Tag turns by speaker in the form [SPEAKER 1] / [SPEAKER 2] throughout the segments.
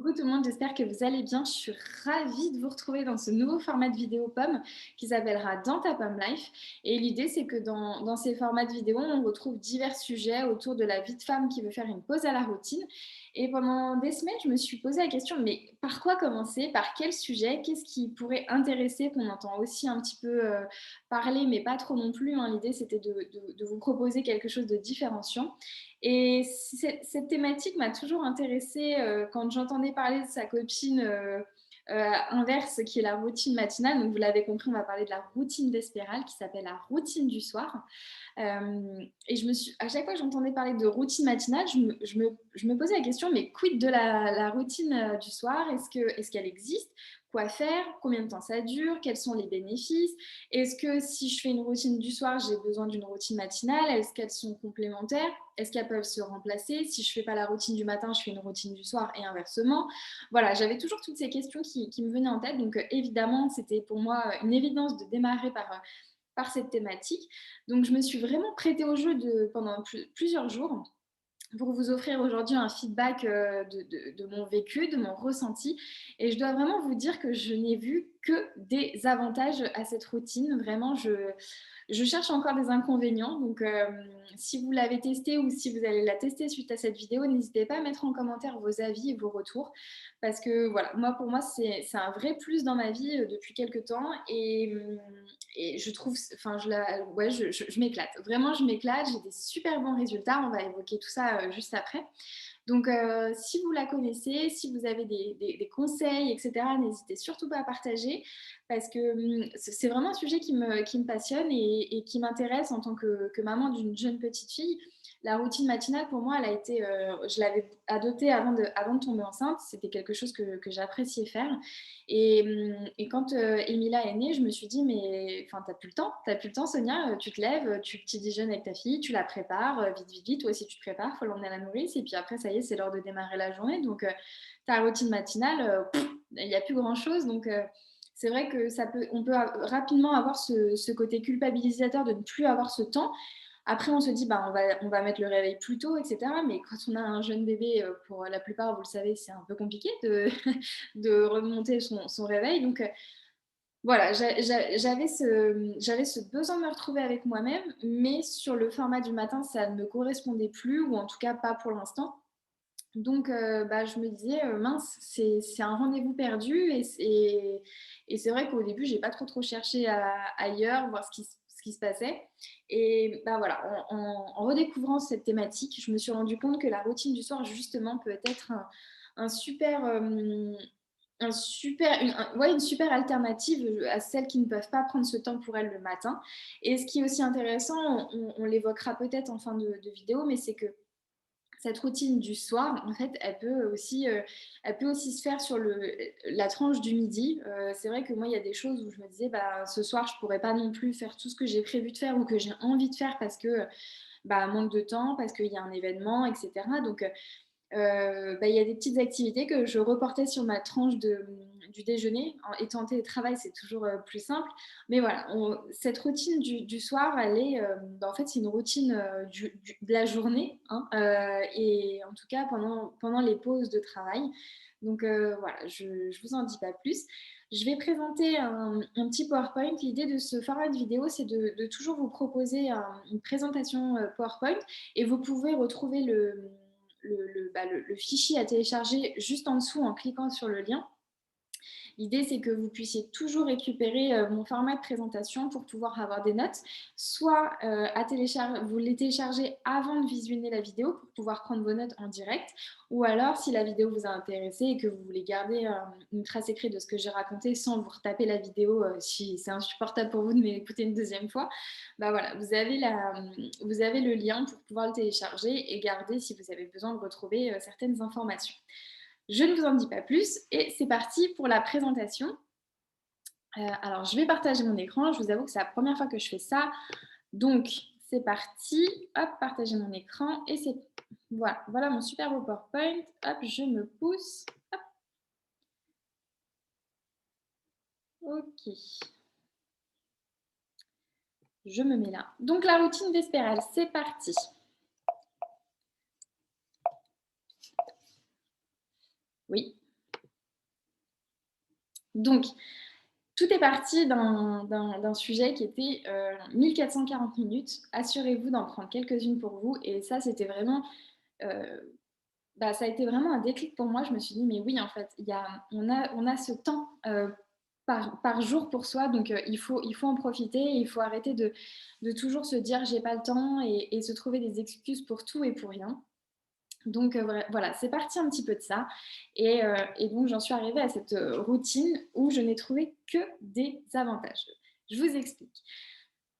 [SPEAKER 1] Coucou tout le monde, j'espère que vous allez bien. Je suis ravie de vous retrouver dans ce nouveau format de vidéo pomme qui s'appellera Dans ta pomme life. Et l'idée, c'est que dans ces formats de vidéo, on retrouve divers sujets autour de la vie de femme qui veut faire une pause à la routine. Et pendant des semaines, je me suis posé la question, mais par quoi commencer? Par quel sujet? Qu'est-ce qui pourrait intéresser, qu'on entend aussi un petit peu parler, mais pas trop non plus, hein. L'idée, c'était de vous proposer quelque chose de différenciant. Et cette thématique m'a toujours intéressée, quand j'entendais parler de sa copine, inverse qui est la routine matinale. Donc vous l'avez compris, on va parler de la routine vespérale qui s'appelle la routine du soir. Et à chaque fois que j'entendais parler de routine matinale, je me posais la question, mais quid de la routine du soir? Est-ce qu'elle existe? Quoi faire? Combien de temps ça dure? Quels sont les bénéfices? Est-ce que si je fais une routine du soir, j'ai besoin d'une routine matinale? Est-ce qu'elles sont complémentaires? Est-ce qu'elles peuvent se remplacer? Si je fais pas la routine du matin, je fais une routine du soir et inversement. Voilà, j'avais toujours toutes ces questions qui me venaient en tête. Donc évidemment, c'était pour moi une évidence de démarrer par cette thématique. Donc je me suis vraiment prêtée au jeu pendant plusieurs jours pour vous offrir aujourd'hui un feedback de mon vécu, de mon ressenti. Et je dois vraiment vous dire que je n'ai vu que des avantages à cette routine. Vraiment, je cherche encore des inconvénients. Donc, si vous l'avez testé ou si vous allez la tester suite à cette vidéo, n'hésitez pas à mettre en commentaire vos avis et vos retours. Parce que voilà, pour moi, c'est un vrai plus dans ma vie depuis quelques temps. Et je trouve, enfin, ouais, je m'éclate. Vraiment, je m'éclate. J'ai des super bons résultats. On va évoquer tout ça juste après. Donc, si vous la connaissez, si vous avez des conseils, etc., n'hésitez surtout pas à partager parce que c'est vraiment un sujet qui me passionne et qui m'intéresse en tant que maman d'une jeune petite fille. La routine matinale, pour moi, je l'avais adoptée avant de tomber enceinte. C'était quelque chose que j'appréciais faire. Et quand Emilia est née, je me suis dit, mais enfin, t'as plus le temps, Sonia. Tu te lèves, tu petit déjeunes avec ta fille, tu la prépares, vite, vite, vite. Toi aussi, tu te prépares, faut l'emmener à la nourrice. Et puis après, ça y est, c'est l'heure de démarrer la journée. Donc, ta routine matinale, il n'y a plus grand-chose. Donc, c'est vrai que on peut rapidement avoir ce côté culpabilisateur de ne plus avoir ce temps. Après, on se dit, bah, on va mettre le réveil plus tôt, etc. Mais quand on a un jeune bébé, pour la plupart, vous le savez, c'est un peu compliqué de remonter son réveil. Donc, voilà, j'avais ce besoin de me retrouver avec moi-même, mais sur le format du matin, ça ne me correspondait plus, ou en tout cas pas pour l'instant. Donc, bah, je me disais, mince, c'est un rendez-vous perdu. Et c'est vrai qu'au début, j'ai pas trop cherché ailleurs, voir ce qui se passait. Et bah, voilà, en redécouvrant cette thématique, je me suis rendu compte que la routine du soir, justement, peut être un super, ouais, une super alternative à celles qui ne peuvent pas prendre ce temps pour elles le matin. Et ce qui est aussi intéressant, on l'évoquera peut-être en fin de vidéo, mais c'est que cette routine du soir, en fait, elle peut aussi se faire sur la tranche du midi. C'est vrai que moi, il y a des choses où je me disais, bah, ce soir, je pourrais pas non plus faire tout ce que j'ai prévu de faire ou que j'ai envie de faire parce que bah, manque de temps, parce qu'il y a un événement, etc. Donc, bah, il y a des petites activités que je reportais sur ma tranche du déjeuner. Étant en télétravail, c'est toujours plus simple. Mais voilà, cette routine du soir, bah, en fait, c'est une routine de la journée, hein, et en tout cas pendant les pauses de travail. Donc voilà, je ne vous en dis pas plus. Je vais présenter un petit PowerPoint. L'idée de ce format de vidéo, c'est de toujours vous proposer une présentation PowerPoint, et vous pouvez retrouver le fichier à télécharger juste en dessous en cliquant sur le lien. L'idée, c'est que vous puissiez toujours récupérer mon format de présentation pour pouvoir avoir des notes, soit vous les téléchargez avant de visionner la vidéo pour pouvoir prendre vos notes en direct, ou alors si la vidéo vous a intéressé et que vous voulez garder une trace écrite de ce que j'ai raconté sans vous retaper la vidéo si c'est insupportable pour vous de m'écouter une deuxième fois, bah voilà, vous avez le lien pour pouvoir le télécharger et garder si vous avez besoin de retrouver certaines informations. Je ne vous en dis pas plus et c'est parti pour la présentation. Alors, je vais partager mon écran. Je vous avoue que c'est la première fois que je fais ça. Donc, c'est parti. Hop, partager mon écran. Et c'est voilà mon super beau PowerPoint. Hop, je me pousse. Hop, ok. Je me mets là. Donc, la routine vespérale, c'est parti. Oui. Donc, tout est parti d'un sujet qui était 1440 minutes. Assurez-vous d'en prendre quelques-unes pour vous. Et ça, c'était vraiment, bah, ça a été vraiment un déclic pour moi. Je me suis dit, mais oui, en fait, on a ce temps par jour pour soi, donc il faut en profiter. Il faut arrêter de toujours se dire, j'ai pas le temps et se trouver des excuses pour tout et pour rien. Donc voilà, c'est parti un petit peu de ça et donc j'en suis arrivée à cette, routine où je n'ai trouvé que des avantages. Je vous explique.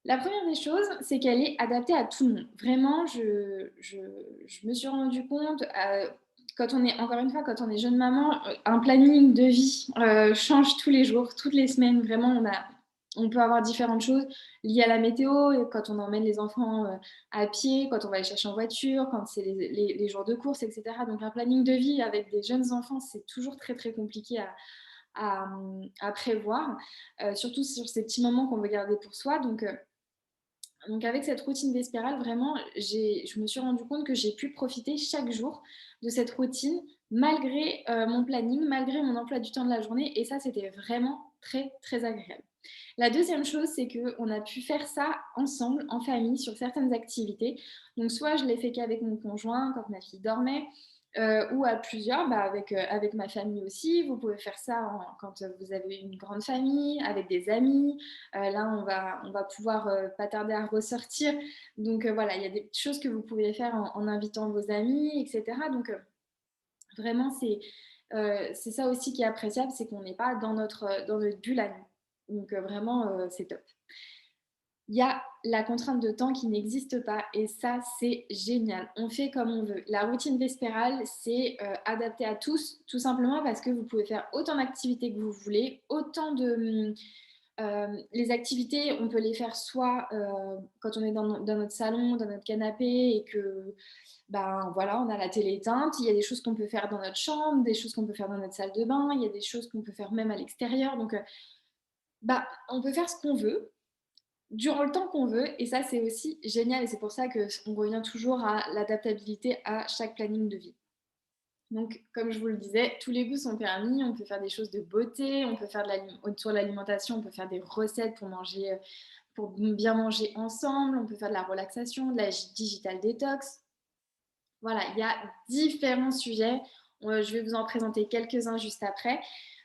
[SPEAKER 1] La première des choses, c'est qu'elle est adaptée à tout le monde. Vraiment, je me suis rendu compte, quand on est encore une fois, quand on est jeune maman, un planning de vie, change tous les jours, toutes les semaines. Vraiment, on peut avoir différentes choses liées à la météo, quand on emmène les enfants, à pied, quand on va les chercher en voiture, quand c'est les jours de course et cetera. Donc un planning de vie avec des jeunes enfants, c'est toujours très, très compliqué à prévoir, surtout sur ces petits moments qu'on veut garder pour soi. Donc avec cette routine vespérale, vraiment, je me suis rendu compte que j'ai pu profiter chaque jour de cette routine malgré mon planning, malgré mon emploi du temps de la journée. Et ça, c'était vraiment très, très agréable. La deuxième chose, c'est qu'on a pu faire ça ensemble, en famille, sur certaines activités. Donc, soit je l'ai fait qu'avec mon conjoint quand ma fille dormait, ou à plusieurs, bah, avec ma famille aussi. Vous pouvez faire ça quand vous avez une grande famille, avec des amis. Là, on va pouvoir pas tarder à ressortir. Donc, voilà, il y a des choses que vous pouvez faire en invitant vos amis, etc. Donc, vraiment, c'est ça aussi qui est appréciable, c'est qu'on n'est pas dans notre bulle à nous. Donc, vraiment, c'est top. Il y a la contrainte de temps qui n'existe pas et ça, c'est génial. On fait comme on veut. La routine vespérale, c'est adapté à tous, tout simplement parce que vous pouvez faire autant d'activités que vous voulez, autant de... les activités, on peut les faire soit quand on est dans notre salon, dans notre canapé et que ben voilà, on a la télé éteinte. Il y a des choses qu'on peut faire dans notre chambre, des choses qu'on peut faire dans notre salle de bain, il y a des choses qu'on peut faire même à l'extérieur. Donc, bah, on peut faire ce qu'on veut durant le temps qu'on veut et ça, c'est aussi génial et c'est pour ça qu'on revient toujours à l'adaptabilité à chaque planning de vie. Donc, comme je vous le disais, tous les goûts sont permis. On peut faire des choses de beauté, on peut faire autour de l'alimentation, on peut faire des recettes pour manger, pour bien manger ensemble, on peut faire de la relaxation, de la digital detox. Voilà, il y a différents sujets. Je vais vous en présenter quelques-uns juste après.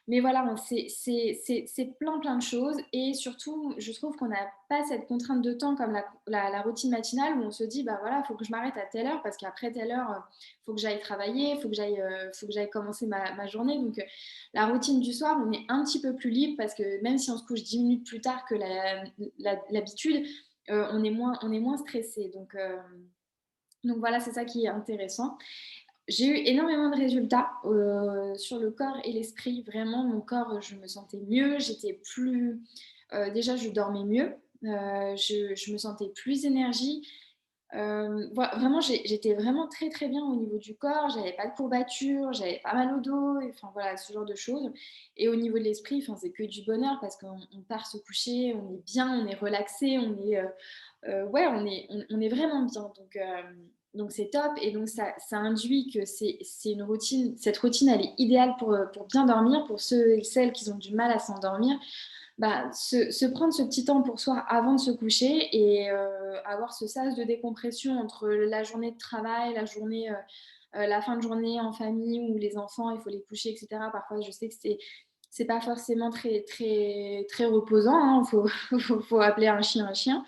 [SPEAKER 1] Mais voilà, c'est plein, plein de choses. Et surtout, je trouve qu'on n'a pas cette contrainte de temps comme la routine matinale où on se dit, bah voilà, il faut que je m'arrête à telle heure parce qu'après telle heure, il faut que j'aille travailler, faut que j'aille commencer ma journée. Donc, la routine du soir, on est un petit peu plus libre parce que même si on se couche 10 minutes plus tard que l'habitude, on est moins stressé. Donc voilà, c'est ça qui est intéressant. J'ai eu énormément de résultats sur le corps et l'esprit. Vraiment, mon corps, je me sentais mieux, j'étais plus... déjà, je dormais mieux, je me sentais plus énergie. Vraiment, j'étais vraiment très très bien au niveau du corps, j'avais pas de courbatures, j'avais pas mal au dos, enfin voilà, ce genre de choses. Et au niveau de l'esprit, enfin, c'est que du bonheur parce qu'on part se coucher, on est bien, on est relaxé, ouais, on est vraiment bien. Donc c'est top. Et donc ça induit que c'est une routine, cette routine, elle est idéale pour bien dormir, pour ceux et celles qui ont du mal à s'endormir. Bah, se prendre ce petit temps pour soi avant de se coucher et avoir ce sas de décompression entre la journée de travail, la fin de journée en famille où les enfants, il faut les coucher, etc. Parfois, je sais que c'est pas forcément très, très, très reposant. Hein. Faut appeler un chien un chien.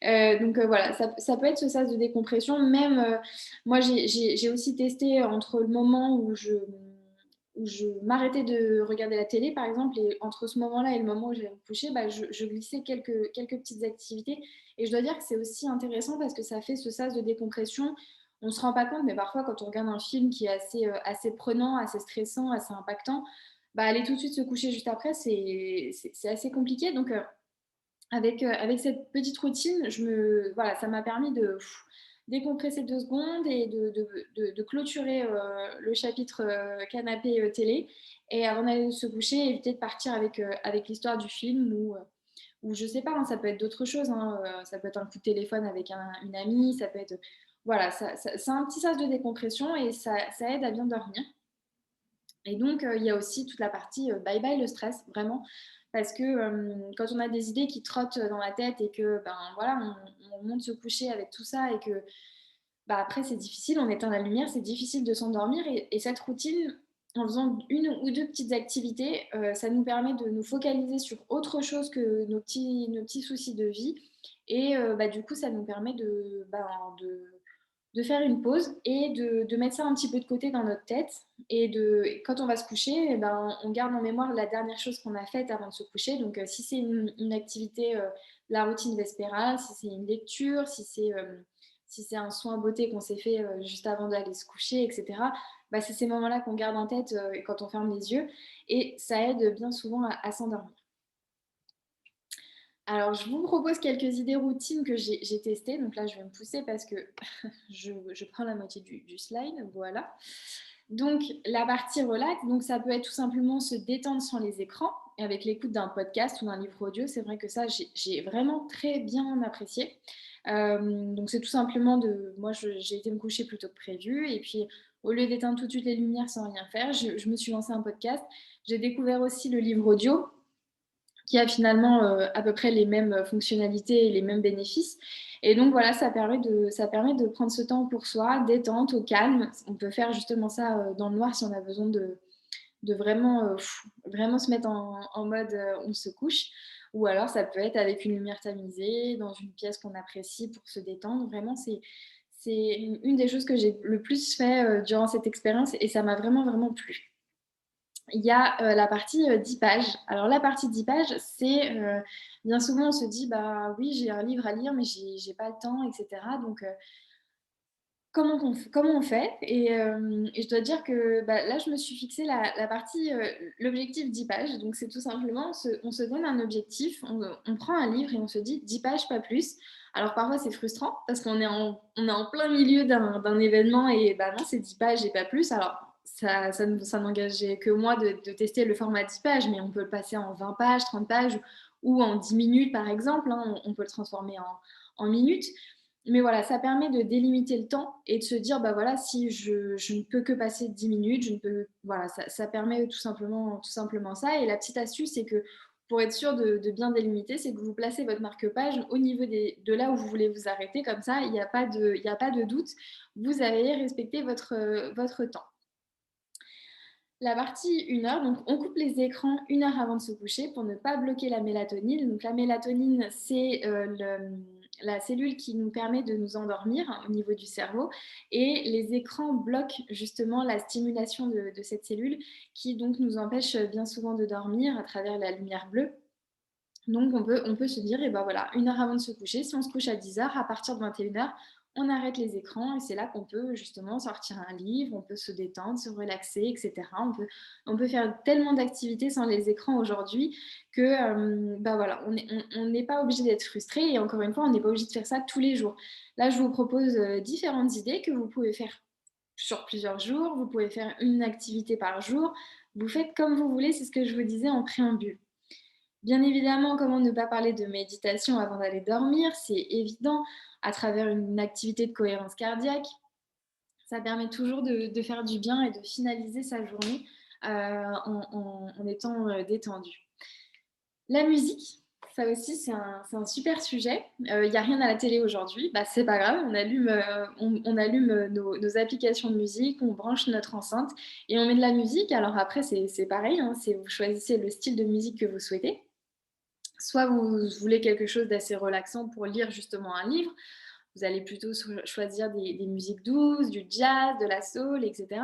[SPEAKER 1] Voilà, ça peut être ce sas de décompression. Même moi, j'ai aussi testé entre le moment où je m'arrêtais de regarder la télé, par exemple, et entre ce moment-là et le moment où j'allais me coucher, bah, je glissais quelques petites activités. Et je dois dire que c'est aussi intéressant parce que ça fait ce sas de décompression. On ne se rend pas compte, mais parfois, quand on regarde un film qui est assez prenant, assez stressant, assez impactant, bah, aller tout de suite se coucher juste après, c'est assez compliqué. Donc, avec cette petite routine, voilà, ça m'a permis de décompresser 2 secondes et de clôturer le chapitre canapé télé. Et avant d'aller se coucher, éviter de partir avec l'histoire du film ou je sais pas, hein, ça peut être d'autres choses. Hein, ça peut être un coup de téléphone avec une amie, ça peut être... Voilà, c'est un petit sas de décompression et ça aide à bien dormir. Et donc, il y a aussi toute la partie bye bye le stress, vraiment. Parce que quand on a des idées qui trottent dans la tête et que, ben voilà, on monte se coucher avec tout ça et que bah, après, c'est difficile, on éteint la lumière, c'est difficile de s'endormir et cette routine, en faisant une ou 2 petites activités, ça nous permet de nous focaliser sur autre chose que nos petits soucis de vie et bah, du coup, ça nous permet de faire une pause et de mettre ça un petit peu de côté dans notre tête et quand on va se coucher et ben, on garde en mémoire la dernière chose qu'on a faite avant de se coucher. Donc, si c'est une activité, la routine vespérale, si c'est une lecture, si c'est un soin beauté qu'on s'est fait, juste avant d'aller se coucher et cetera, bah, c'est ces moments-là qu'on garde en tête, quand on ferme les yeux et ça aide bien souvent à s'endormir. Alors, je vous propose quelques idées routines que j'ai testées. Donc là, je vais me pousser parce que je prends la moitié du slide. Voilà. Donc, la partie relax, donc ça peut être tout simplement se détendre sans les écrans et avec l'écoute d'un podcast ou d'un livre audio. C'est vrai que ça, j'ai vraiment très bien apprécié. Donc, c'est tout simplement de. Moi, j'ai été me coucher plus tôt que prévu. Et puis, au lieu d'éteindre tout de suite les lumières sans rien faire, je me suis lancé un podcast. J'ai découvert aussi le livre audio qui a finalement à peu près les mêmes fonctionnalités et les mêmes bénéfices. Et donc voilà, ça permet de prendre ce temps pour soi, détente, au calme. On peut faire justement ça dans le noir si on a besoin de vraiment, vraiment se mettre en mode on se couche. Ou alors ça peut être avec une lumière tamisée, dans une pièce qu'on apprécie pour se détendre. Vraiment, c'est une des choses que j'ai le plus fait durant cette expérience et ça m'a vraiment, vraiment plu. Il y a la partie 10 pages. Alors la partie 10 pages, c'est bien souvent on se dit bah oui, j'ai un livre à lire, mais j'ai pas le temps, etc. Donc comment on fait et je dois dire que bah, là, je me suis fixé la partie, l'objectif 10 pages. Donc c'est tout simplement, on se donne un objectif, on prend un livre et on se dit 10 pages, pas plus. Alors parfois c'est frustrant parce qu'on est en plein milieu d'un événement et bah non, c'est 10 pages et pas plus. Alors ça n'engageait que moi de tester le format 10 pages, mais on peut le passer en 20 pages, 30 pages ou en 10 minutes par exemple, hein. On peut le transformer en minutes. Mais voilà, ça permet de délimiter le temps et de se dire, bah voilà, si je ne peux que passer 10 minutes, je ne peux. Voilà, ça permet tout simplement ça. Et la petite astuce, c'est que pour être sûr de bien délimiter, c'est que vous placez votre marque-page au niveau de là où vous voulez vous arrêter. Comme ça, il n'y a pas de doute. Vous avez respecté votre temps. La partie 1 heure, donc on coupe les écrans 1 heure avant de se coucher pour ne pas bloquer la mélatonine. Donc la mélatonine, c'est la cellule qui nous permet de nous endormir au niveau du cerveau et les écrans bloquent justement la stimulation de cette cellule qui donc nous empêche bien souvent de dormir à travers la lumière bleue. Donc on peut se dire, et ben voilà, 1 heure avant de se coucher, si on se couche à 10 heures, à partir de 21 heures, on arrête les écrans et c'est là qu'on peut justement sortir un livre, on peut se détendre, se relaxer, etc. On peut faire tellement d'activités sans les écrans aujourd'hui que bah voilà, on n'est pas obligé d'être frustré et encore une fois, on n'est pas obligé de faire ça tous les jours. Là, je vous propose différentes idées que vous pouvez faire sur plusieurs jours, vous pouvez faire une activité par jour, vous faites comme vous voulez, c'est ce que je vous disais en préambule. Bien évidemment, comment ne pas parler de méditation avant d'aller dormir? C'est évident, à travers une activité de cohérence cardiaque. Ça permet toujours de faire du bien et de finaliser sa journée en étant détendu. La musique, ça aussi, c'est un super sujet. Il n'y a rien à la télé aujourd'hui, bah, c'est pas grave, on allume nos applications de musique, on branche notre enceinte et on met de la musique. Alors après, c'est pareil, hein, vous choisissez le style de musique que vous souhaitez. Soit vous voulez quelque chose d'assez relaxant pour lire justement un livre, vous allez plutôt choisir des musiques douces, du jazz, de la soul, etc.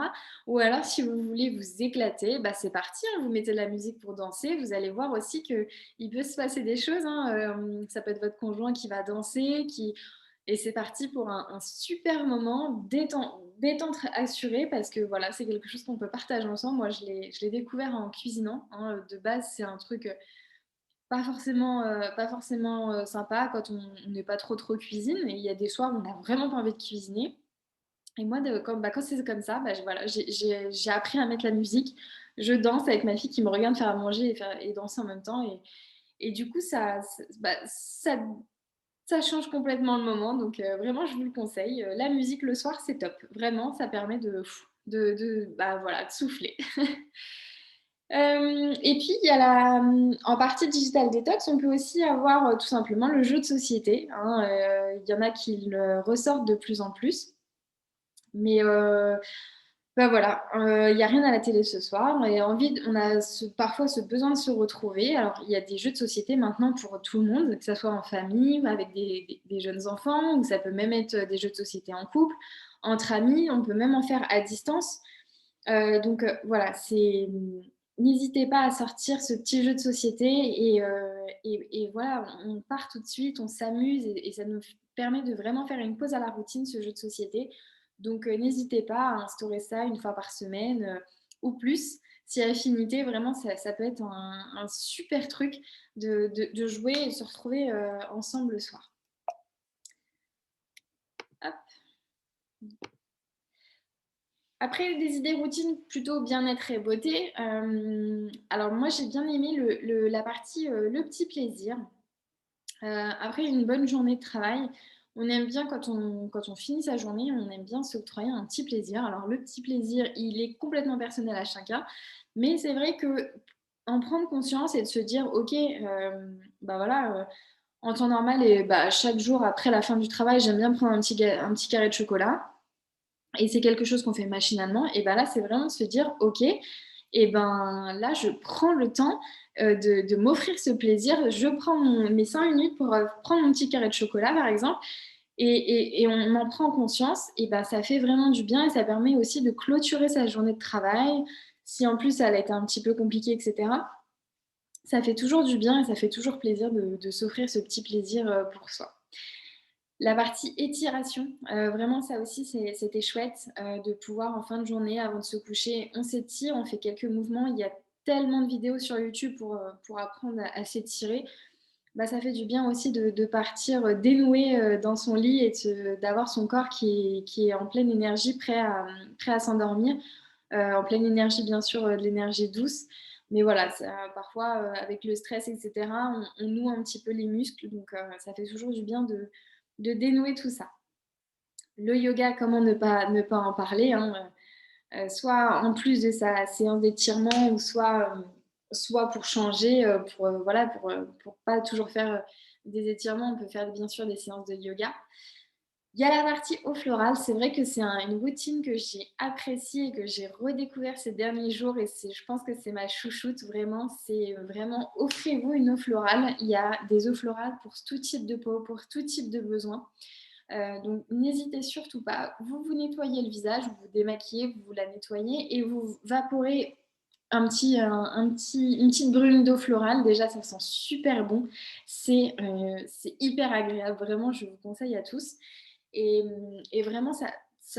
[SPEAKER 1] Ou alors, si vous voulez vous éclater, bah, c'est parti, hein, vous mettez de la musique pour danser. Vous allez voir aussi qu'il peut se passer des choses, hein. Ça peut être votre conjoint qui va danser, et c'est parti pour un super moment détente assurée parce que voilà, c'est quelque chose qu'on peut partager ensemble. Moi, je l'ai découvert en cuisinant, hein. De base, c'est un truc pas forcément sympa quand on n'est pas trop cuisine et il y a des soirs où on n'a vraiment pas envie de cuisiner et moi quand c'est comme ça, bah, voilà, j'ai appris à mettre la musique. Je danse avec ma fille qui me regarde faire à manger et danser en même temps et du coup ça change complètement le moment donc vraiment je vous le conseille. La musique le soir, c'est top. Vraiment, ça permet voilà, de souffler. Et puis, il y a en partie digital detox, on peut aussi avoir tout simplement le jeu de société, hein. Il y en a qui le ressortent de plus en plus. Mais voilà, il y a rien à la télé ce soir et on a parfois ce besoin de se retrouver. Alors, il y a des jeux de société maintenant pour tout le monde, que ça soit en famille, avec des jeunes enfants, ou ça peut même être des jeux de société en couple, entre amis, on peut même en faire à distance. Donc voilà, n'hésitez pas à sortir ce petit jeu de société et voilà, on part tout de suite, on s'amuse et ça nous permet de vraiment faire une pause à la routine, ce jeu de société. Donc n'hésitez pas à instaurer ça une fois par semaine ou plus. Si affinité, vraiment, ça peut être un super truc de jouer et de se retrouver ensemble le soir. Hop. Après, des idées routines plutôt bien-être et beauté. Alors moi, j'ai bien aimé la partie le petit plaisir. Après une bonne journée de travail, on aime bien quand on finit sa journée, on aime bien s'octroyer un petit plaisir. Alors le petit plaisir, il est complètement personnel à chacun, mais c'est vrai que en prendre conscience et de se dire, ok, bah voilà, en temps normal et bah, chaque jour après la fin du travail, j'aime bien prendre un petit carré de chocolat et c'est quelque chose qu'on fait machinalement, et ben là, c'est vraiment de se dire, ok, et ben là, je prends le temps de m'offrir ce plaisir. Je prends mes 5 minutes pour prendre mon petit carré de chocolat, par exemple, et on en prend conscience, et ben ça fait vraiment du bien et ça permet aussi de clôturer sa journée de travail. Si en plus elle a été un petit peu compliquée, etc., ça fait toujours du bien et ça fait toujours plaisir de s'offrir ce petit plaisir pour soi. La partie étiration, vraiment ça aussi c'était chouette de pouvoir en fin de journée, avant de se coucher, on s'étire, on fait quelques mouvements. Il y a tellement de vidéos sur YouTube pour apprendre à s'étirer. Bah, ça fait du bien aussi de partir dénouer dans son lit et d'avoir son corps qui est en pleine énergie, prêt à s'endormir. En pleine énergie, bien sûr, de l'énergie douce. Mais voilà, parfois, avec le stress, etc., on noue un petit peu les muscles. Donc, ça fait toujours du bien de dénouer tout ça. Le yoga, comment ne pas en parler, hein, soit en plus de sa séance d'étirement ou soit pour changer, voilà, pour pas toujours faire des étirements, on peut faire bien sûr des séances de yoga. Il y a la partie eau florale. C'est vrai que c'est une routine que j'ai appréciée et que j'ai redécouvert ces derniers jours et je pense que c'est ma chouchoute vraiment. C'est vraiment offrez-vous une eau florale. Il y a des eaux florales pour tout type de peau, pour tout type de besoin. Donc n'hésitez surtout pas. Vous vous nettoyez le visage, vous vous démaquillez, vous la nettoyez et vous vaporez une petite brume d'eau florale. Déjà, ça sent super bon. C'est hyper agréable. Vraiment, je vous conseille à tous. Et vraiment, ça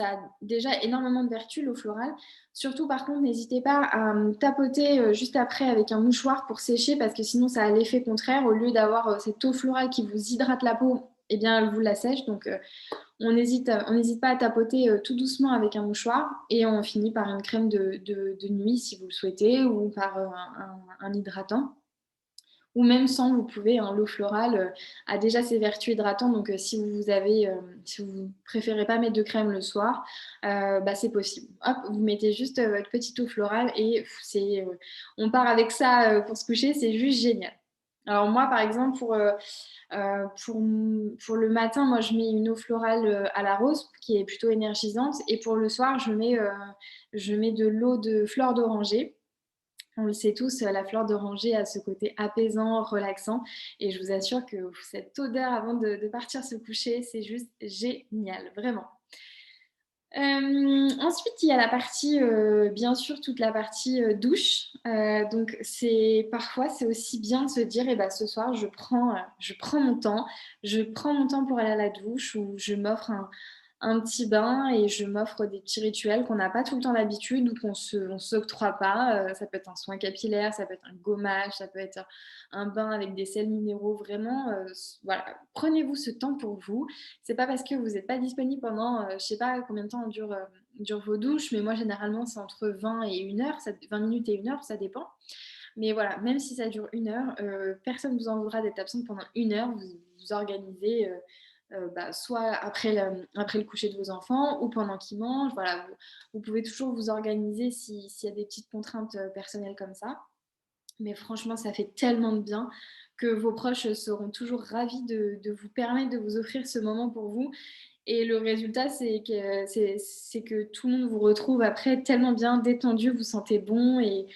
[SPEAKER 1] a déjà énormément de vertus, l'eau florale. Surtout, par contre, n'hésitez pas à tapoter juste après avec un mouchoir pour sécher parce que sinon, ça a l'effet contraire. Au lieu d'avoir cette eau florale qui vous hydrate la peau, eh bien, elle vous la sèche. Donc, on n'hésite pas à tapoter tout doucement avec un mouchoir et on finit par une crème de nuit si vous le souhaitez ou par un hydratant. Ou même sans, vous pouvez, hein, l'eau florale a déjà ses vertus hydratantes, donc si vous préférez pas mettre de crème le soir, bah, c'est possible. Hop, vous mettez juste votre petite eau florale et on part avec ça pour se coucher, c'est juste génial. Alors moi, par exemple, pour le matin, moi, je mets une eau florale à la rose qui est plutôt énergisante, et pour le soir, je mets de l'eau de fleur d'oranger. On le sait tous, la fleur d'oranger a ce côté apaisant, relaxant. Et je vous assure que cette odeur avant de partir se coucher, c'est juste génial, vraiment. Ensuite, il y a la partie, bien sûr, toute la partie douche. Donc, parfois, c'est aussi bien de se dire, eh ben, ce soir, je prends mon temps. Je prends mon temps pour aller à la douche ou je m'offre un petit bain et je m'offre des petits rituels qu'on n'a pas tout le temps l'habitude ou on s'octroie pas. Ça peut être un soin capillaire, ça peut être un gommage, ça peut être un bain avec des sels minéraux. Vraiment, voilà, prenez-vous ce temps pour vous. C'est pas parce que vous n'êtes pas disponible pendant, je sais pas combien de temps durent vos douches, mais moi généralement c'est entre 20 et 1 heure, 20 minutes et 1 heure, ça dépend. Mais voilà, même si ça dure 1 heure, personne ne vous en voudra d'être absente pendant 1 heure. Vous organisez soit après le coucher de vos enfants ou pendant qu'ils mangent. Voilà, vous pouvez toujours vous organiser s'il y a des petites contraintes personnelles comme ça. Mais franchement, ça fait tellement de bien que vos proches seront toujours ravis de vous permettre de vous offrir ce moment pour vous. Et le résultat, c'est que tout le monde vous retrouve après tellement bien détendu, vous sentez bon. Et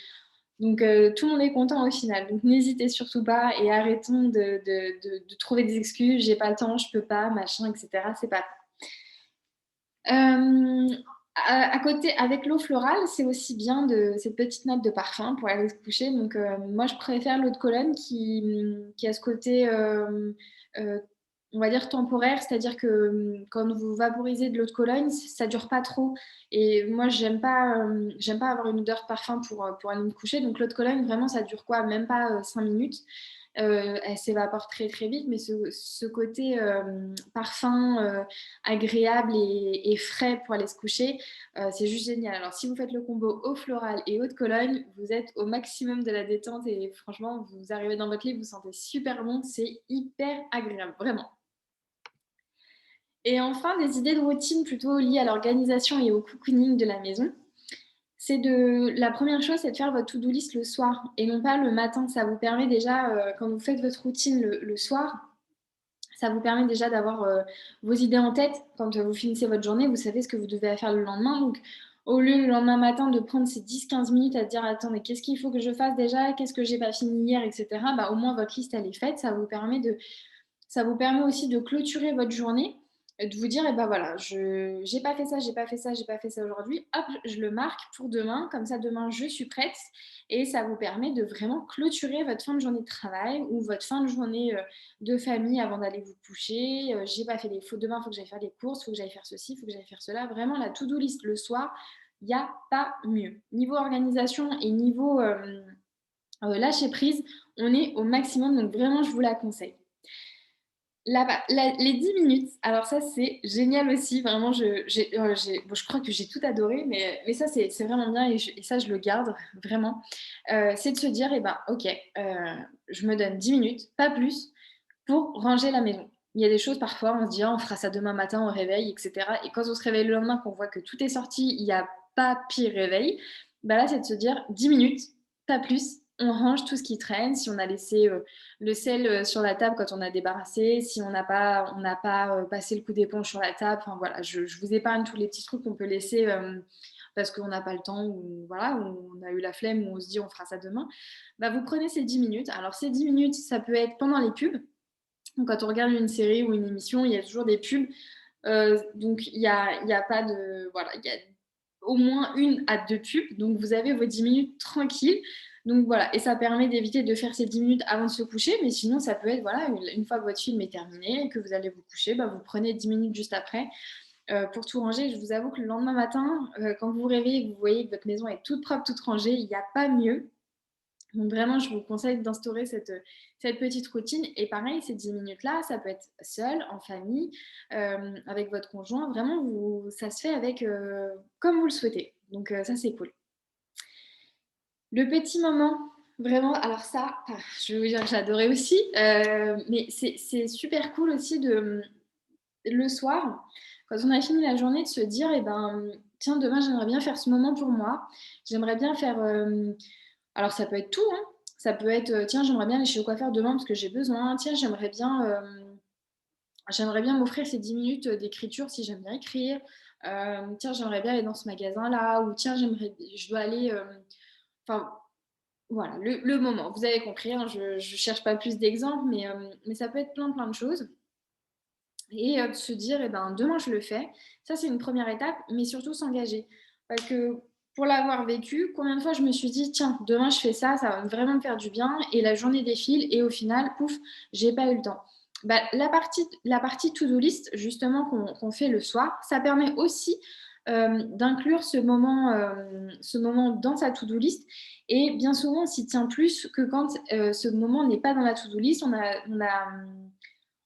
[SPEAKER 1] donc, tout le monde est content au final. Donc, n'hésitez surtout pas et arrêtons de trouver des excuses. J'ai pas le temps, je peux pas, machin, etc. C'est pas. Euh, à côté, avec l'eau florale, c'est aussi bien cette petite note de parfum pour aller se coucher. Donc, moi, je préfère l'eau de Cologne qui a ce côté, euh, on va dire, temporaire. C'est-à-dire que quand vous vaporisez de l'eau de Cologne, ça dure pas trop. Et moi, j'aime pas avoir une odeur de parfum pour aller me coucher. Donc, l'eau de Cologne, vraiment, ça dure quoi? Même pas 5 minutes. Elle s'évapore très très vite, mais ce côté parfum agréable et frais pour aller se coucher, c'est juste génial. Alors si vous faites le combo eau florale et eau de Cologne, vous êtes au maximum de la détente et franchement, vous arrivez dans votre lit, vous vous sentez super bon, c'est hyper agréable, vraiment. Et enfin, des idées de routine plutôt liées à l'organisation et au cocooning de la maison. La première chose, c'est de faire votre to-do list le soir et non pas le matin. Ça vous permet déjà, quand vous faites votre routine le soir, ça vous permet déjà d'avoir vos idées en tête. Quand vous finissez votre journée, vous savez ce que vous devez faire le lendemain. Donc, au lieu le lendemain matin de prendre ces 10-15 minutes à dire attends, mais qu'est-ce qu'il faut que je fasse déjà? Qu'est-ce que j'ai pas fini hier, etc. Bah, au moins, votre liste, elle est faite. Ça vous permet aussi de clôturer votre journée, de vous dire, eh ben voilà, j'ai pas fait ça, j'ai pas fait ça, j'ai pas fait ça aujourd'hui. Hop, je le marque pour demain. Comme ça, demain, je suis prête. Et ça vous permet de vraiment clôturer votre fin de journée de travail ou votre fin de journée de famille avant d'aller vous coucher. J'ai pas fait les fautes. Demain, il faut que j'aille faire les courses, il faut que j'aille faire ceci, il faut que j'aille faire cela. Vraiment, la to-do list le soir, il n'y a pas mieux. Niveau organisation et niveau lâcher prise, on est au maximum. Donc vraiment, je vous la conseille. Les 10 minutes, alors ça c'est génial aussi, vraiment bon, je crois que j'ai tout adoré, mais ça c'est vraiment bien et ça je le garde vraiment. C'est de se dire, eh ben ok, je me donne 10 minutes, pas plus, pour ranger la maison. Il y a des choses parfois, on se dit, ah, on fera ça demain matin au réveil, etc. Et quand on se réveille le lendemain, qu'on voit que tout est sorti, il n'y a pas pire réveil, bah là c'est de se dire 10 minutes, pas plus, on range tout ce qui traîne. Si on a laissé le sel sur la table quand on a débarrassé, si on n'a pas passé le coup d'éponge sur la table, enfin voilà, je vous épargne tous les petits trucs qu'on peut laisser parce qu'on n'a pas le temps ou voilà, ou on a eu la flemme ou on se dit on fera ça demain. Bah, vous prenez ces 10 minutes. Alors ces 10 minutes, ça peut être pendant les pubs. Donc, quand on regarde une série ou une émission, il y a toujours des pubs. Donc il y a pas de... Voilà, il y a au moins 1 à 2 pubs. Donc vous avez vos 10 minutes tranquilles. Donc voilà, et ça permet d'éviter de faire ces 10 minutes avant de se coucher, mais sinon ça peut être, voilà, une fois que votre film est terminé et que vous allez vous coucher, bah, vous prenez 10 minutes juste après pour tout ranger. Je vous avoue que le lendemain matin, quand vous vous réveillez et que vous voyez que votre maison est toute propre, toute rangée, il n'y a pas mieux. Donc vraiment, je vous conseille d'instaurer cette petite routine. Et pareil, ces 10 minutes-là, ça peut être seul, en famille, avec votre conjoint. Vraiment, ça se fait avec comme vous le souhaitez. Donc ça, c'est cool. Le petit moment, vraiment, alors ça, je vais vous dire que j'adorais aussi. Mais c'est super cool aussi le soir, quand on a fini la journée, de se dire, eh ben, tiens, demain, j'aimerais bien faire ce moment pour moi. J'aimerais bien faire... alors, ça peut être tout, hein. Ça peut être, tiens, j'aimerais bien aller chez le coiffeur demain parce que j'ai besoin. Tiens, j'aimerais bien m'offrir ces 10 minutes d'écriture si j'aime bien écrire. Tiens, j'aimerais bien aller dans ce magasin-là. Ou tiens, je dois aller... Enfin, voilà, le moment. Vous avez compris, hein, je ne cherche pas plus d'exemples, mais ça peut être plein de choses. Et de se dire, eh ben, demain, je le fais. Ça, c'est une première étape, mais surtout s'engager. Parce que pour l'avoir vécu, combien de fois je me suis dit, tiens, demain, je fais ça, ça va vraiment me faire du bien. Et la journée défile, et au final, pouf, j'ai pas eu le temps. Bah, la partie to-do list, justement, qu'on fait le soir, ça permet aussi d'inclure ce moment dans sa to-do list. Et bien souvent, on s'y tient plus que quand ce moment n'est pas dans la to-do list.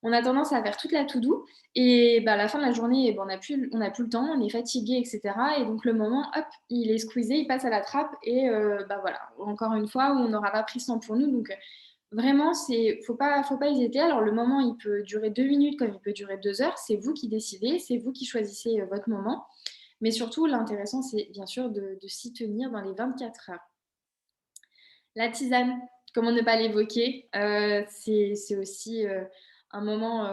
[SPEAKER 1] On a tendance à faire toute la to-do et bah, à la fin de la journée, bah, on n'a plus le temps, on est fatigué, etc. Et donc le moment, hop, il est squeezé, il passe à la trappe et bah, voilà, encore une fois, on n'aura pas pris ce temps pour nous. Donc Vraiment, faut pas hésiter. Alors le moment, il peut durer 2 minutes comme il peut durer 2 heures. C'est vous qui décidez, c'est vous qui choisissez, votre moment. Mais surtout, l'intéressant, c'est bien sûr de s'y tenir dans les 24 heures. La tisane, comment ne pas l'évoquer? C'est aussi, un moment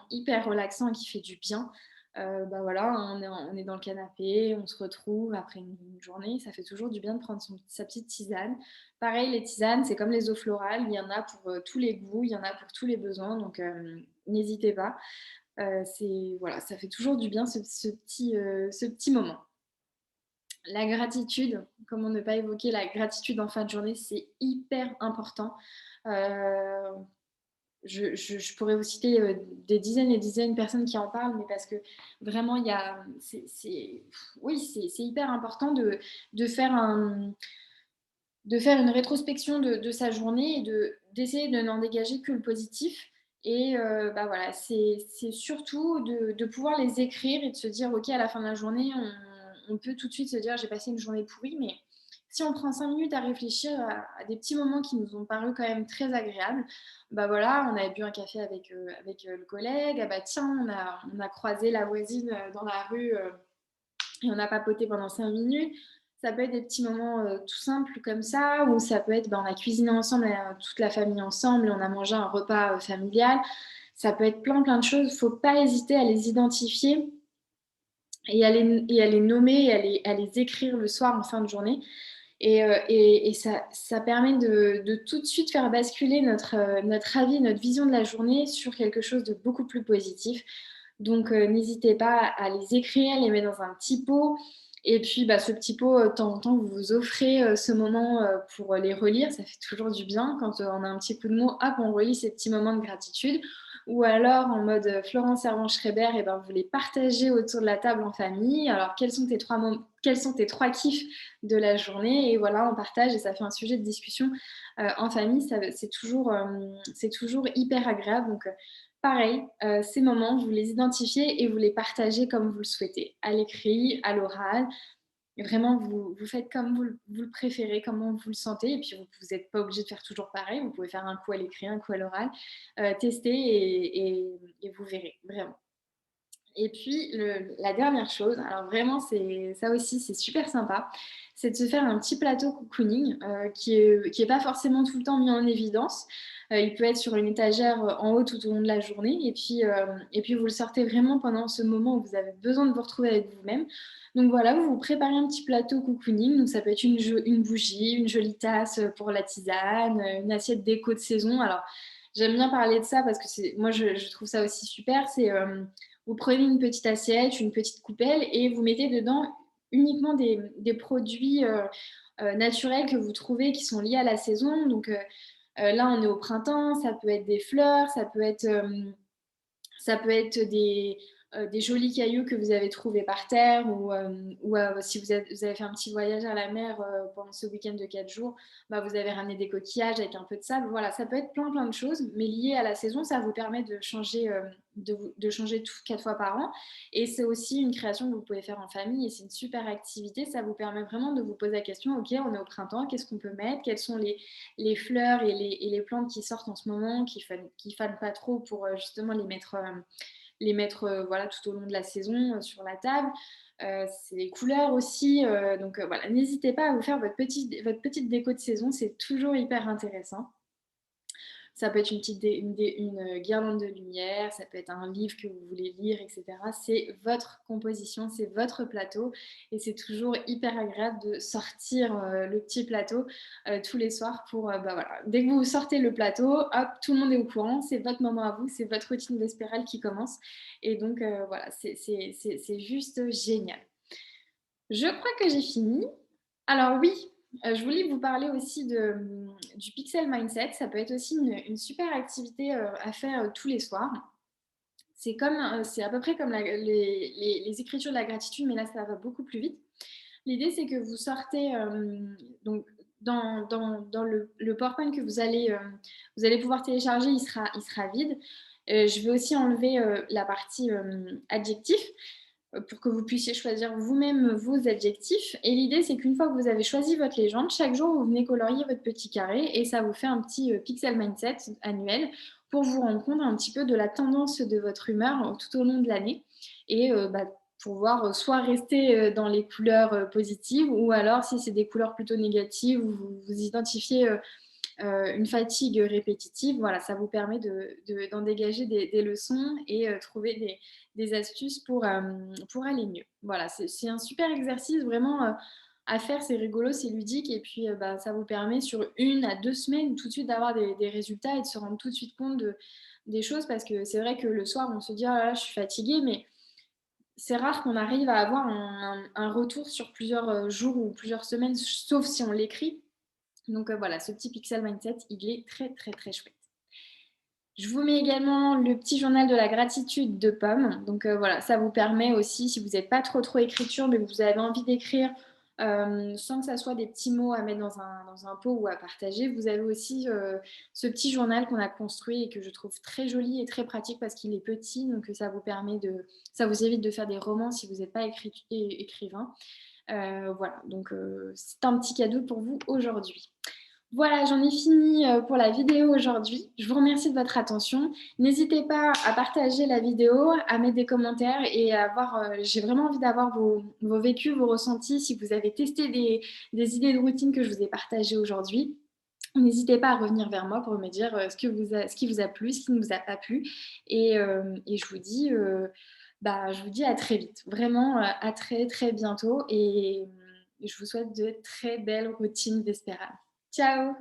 [SPEAKER 1] hyper relaxant qui fait du bien. Bah, voilà, on est dans le canapé, on se retrouve après une journée, ça fait toujours du bien de prendre sa petite tisane. Pareil, les tisanes, c'est comme les eaux florales, il y en a pour, tous les goûts, il y en a pour tous les besoins, donc n'hésitez pas. Voilà, ça fait toujours du bien ce petit moment. La gratitude, comment ne pas évoquer la gratitude en fin de journée, c'est hyper important. Euh, je pourrais vous citer des dizaines et des dizaines de personnes qui en parlent, mais parce que vraiment, oui, c'est hyper important de faire de faire une rétrospection de sa journée et d'essayer de n'en dégager que le positif. Et bah voilà, c'est surtout de pouvoir les écrire et de se dire, OK, à la fin de la journée, on peut tout de suite se dire, j'ai passé une journée pourrie, mais si on prend 5 minutes à réfléchir à des petits moments qui nous ont paru quand même très agréables, bah voilà, on avait bu un café avec le collègue, ah bah tiens, on a croisé la voisine dans la rue et on a papoté pendant 5 minutes. Ça peut être des petits moments tout simples comme ça, ou ça peut être, ben, on a cuisiné ensemble, toute la famille ensemble, et on a mangé un repas familial. Ça peut être plein, plein de choses. Il ne faut pas hésiter à les identifier et à les nommer et à les écrire le soir en fin de journée. Et ça permet de tout de suite faire basculer notre avis, notre vision de la journée sur quelque chose de beaucoup plus positif. Donc, n'hésitez pas à les écrire, les mettre dans un petit pot. Et puis, bah, ce petit pot, de temps en temps, vous vous offrez ce moment pour les relire. Ça fait toujours du bien. Quand on a un petit coup de mou, hop, on relit ces petits moments de gratitude. Ou alors, en mode Florence Servan-Schreiber, et ben, vous les partagez autour de la table en famille. Alors, quels sont tes trois kiffs de la journée? Et voilà, on partage et ça fait un sujet de discussion en famille. C'est toujours hyper agréable. Donc, pareil, ces moments, vous les identifiez et vous les partagez comme vous le souhaitez, à l'écrit, à l'oral. Vraiment, vous faites comme vous le préférez, comment vous le sentez. Et puis, vous n'êtes pas obligé de faire toujours pareil. Vous pouvez faire un coup à l'écrit, un coup à l'oral. Tester et vous verrez, vraiment. Et puis, la dernière chose, alors vraiment, ça aussi, c'est super sympa, c'est de se faire un petit plateau cocooning qui est pas forcément tout le temps mis en évidence. Il peut être sur une étagère en haut tout au long de la journée. Et puis, vous le sortez vraiment pendant ce moment où vous avez besoin de vous retrouver avec vous-même. Donc voilà, vous vous préparez un petit plateau cocooning. Donc ça peut être une bougie, une jolie tasse pour la tisane, une assiette déco de saison. Alors, j'aime bien parler de ça parce que moi, je trouve ça aussi super. Vous prenez une petite assiette, une petite coupelle et vous mettez dedans uniquement des produits naturels que vous trouvez qui sont liés à la saison. Donc là, on est au printemps, ça peut être des fleurs, ça peut être des jolis cailloux que vous avez trouvés par terre ou si vous avez fait un petit voyage à la mer pendant ce week-end de 4 jours, bah, vous avez ramené des coquillages avec un peu de sable. Voilà, ça peut être plein plein de choses, mais liées à la saison, ça vous permet de changer tout 4 fois par an. Et c'est aussi une création que vous pouvez faire en famille et c'est une super activité. Ça vous permet vraiment de vous poser la question, ok, on est au printemps, qu'est-ce qu'on peut mettre? Quelles sont les fleurs et les plantes qui sortent en ce moment, qui fanent pas trop pour justement les mettre voilà, tout au long de la saison sur la table. C'est les couleurs aussi. Donc voilà, n'hésitez pas à vous faire votre petite déco de saison, c'est toujours hyper intéressant. Ça peut être une guirlande de lumière, ça peut être un livre que vous voulez lire, etc. C'est votre composition, c'est votre plateau. Et c'est toujours hyper agréable de sortir le petit plateau tous les soirs pour, bah voilà. Dès que vous sortez le plateau, hop, tout le monde est au courant, c'est votre moment à vous, c'est votre routine vespérale qui commence. Et donc, voilà, c'est juste génial. Je crois que j'ai fini. Alors oui, je voulais vous parler aussi du Pixel Mindset. Ça peut être aussi une super activité à faire tous les soirs. C'est à peu près comme les écritures de la gratitude, mais là, ça va beaucoup plus vite. L'idée, c'est que vous sortez donc dans le PowerPoint que vous allez pouvoir télécharger, il sera vide. Je vais aussi enlever la partie adjectif. pour que vous puissiez choisir vous-même vos adjectifs. Et l'idée, c'est qu'une fois que vous avez choisi votre légende, chaque jour, vous venez colorier votre petit carré et ça vous fait un petit pixel mindset annuel pour vous rendre compte un petit peu de la tendance de votre humeur tout au long de l'année et pouvoir soit rester dans les couleurs positives ou alors si c'est des couleurs plutôt négatives, vous identifiez une fatigue répétitive, voilà, ça vous permet d'en dégager des leçons et trouver des astuces pour aller mieux. Voilà, c'est un super exercice vraiment à faire, c'est rigolo, c'est ludique et puis ça vous permet sur 1 à 2 semaines tout de suite d'avoir des résultats et de se rendre tout de suite compte des choses parce que c'est vrai que le soir on se dit ah là, je suis fatiguée, mais c'est rare qu'on arrive à avoir un retour sur plusieurs jours ou plusieurs semaines, sauf si on l'écrit. Donc voilà, ce petit pixel mindset, il est très très très chouette. Je vous mets également le petit journal de la gratitude de Pomme. Donc voilà, ça vous permet aussi, si vous n'êtes pas trop écriture, mais vous avez envie d'écrire sans que ça soit des petits mots à mettre dans un pot ou à partager, vous avez aussi ce petit journal qu'on a construit et que je trouve très joli et très pratique parce qu'il est petit. Donc ça vous évite de faire des romans si vous n'êtes pas écrivain. Voilà, donc c'est un petit cadeau pour vous aujourd'hui. Voilà, j'en ai fini pour la vidéo aujourd'hui. Je vous remercie de votre attention. N'hésitez pas à partager la vidéo, à mettre des commentaires et à voir, j'ai vraiment envie d'avoir vos vécus, vos ressentis, si vous avez testé des idées de routine que je vous ai partagées aujourd'hui. N'hésitez pas à revenir vers moi pour me dire ce qui vous a plu, ce qui ne vous a pas plu. Et je vous dis à très vite. Vraiment, à très, très bientôt. Et je vous souhaite de très belles routines d'espérance. Ciao!